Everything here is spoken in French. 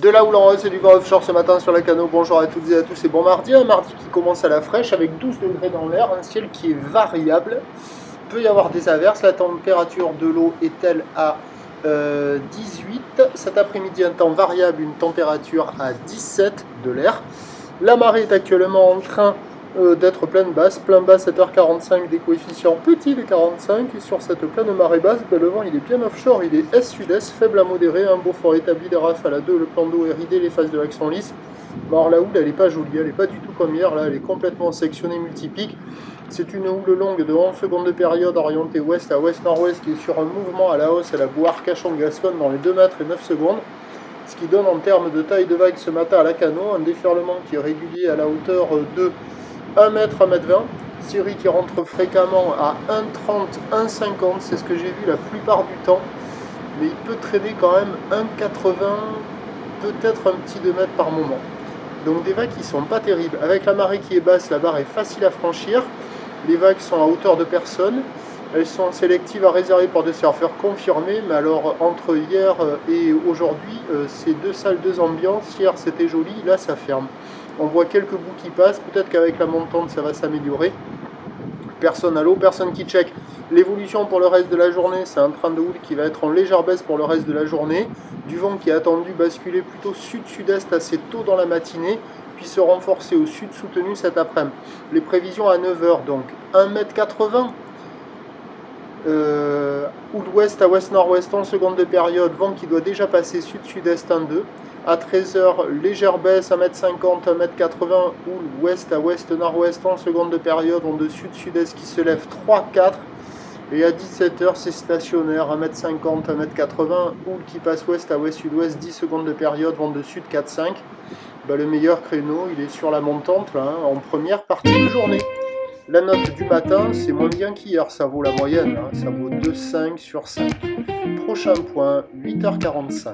De la houle en hausse et du vent offshore ce matin sur la Cano. Bonjour à toutes et à tous et bon mardi. Un mardi qui commence à la fraîche avec 12 degrés dans l'air, un ciel qui est variable. Il peut y avoir des averses. La température de l'eau est-elle à 18. Cet après-midi, un temps variable, une température à 17 de l'air. La marée est actuellement en train d'être plein basse 7h45, des coefficients petits de 45, et sur cette pleine marée basse, le vent il est bien offshore, il est est-sud-est, faible à modéré, un beau fort établi des rafales à 2, le plan d'eau est ridé, les phases de l'axe sont lisses. Alors la houle elle n'est pas jolie, elle n'est pas du tout comme hier, là elle est complètement sectionnée multipique. C'est une houle longue de 11 secondes de période orientée ouest à ouest-nord-ouest qui est sur un mouvement à la hausse à la Bourg-Arcachon-Gascogne dans les 2 mètres et 9 secondes. Ce qui donne en termes de taille de vague ce matin à la Cano un déferlement qui est régulier à la hauteur de 1 mètre, 1 mètre 20, série qui rentre fréquemment à 1,30, 1,50, c'est ce que j'ai vu la plupart du temps, mais il peut traîner quand même 1,80, peut-être un petit 2 mètres par moment. Donc des vagues qui sont pas terribles. Avec la marée qui est basse, la barre est facile à franchir, les vagues sont à hauteur de personne, elles sont sélectives à réserver pour des surfeurs confirmés, mais alors entre hier et aujourd'hui, c'est deux salles, deux ambiances. Hier c'était joli, là ça ferme. On voit quelques bouts qui passent, peut-être qu'avec la montante ça va s'améliorer. Personne à l'eau, personne qui check. L'évolution pour le reste de la journée, c'est un train de houle qui va être en légère baisse pour le reste de la journée. Du vent qui est attendu basculer plutôt sud-sud-est assez tôt dans la matinée, puis se renforcer au sud soutenu cet après-midi. Les prévisions à 9h, donc 1,80 m. Houle ouest à ouest-nord-ouest en seconde de période, vent qui doit déjà passer sud-sud-est 1,2. À 13h, légère baisse, 1,50 m, 1,80 m, houle ouest à ouest-nord-ouest en seconde de période, vent de sud-sud-est qui se lève 3-4. Et à 17h, c'est stationnaire, 1,50 m, 1,80 m, houle qui passe ouest à ouest-sud-ouest, 10 secondes de période, vent de sud 4-5. Le meilleur créneau, il est sur la montante, là, en première partie de journée. La note du matin, c'est moins bien qu'hier, ça vaut la moyenne, ça vaut 2,5 sur 5. Prochain point, 8h45.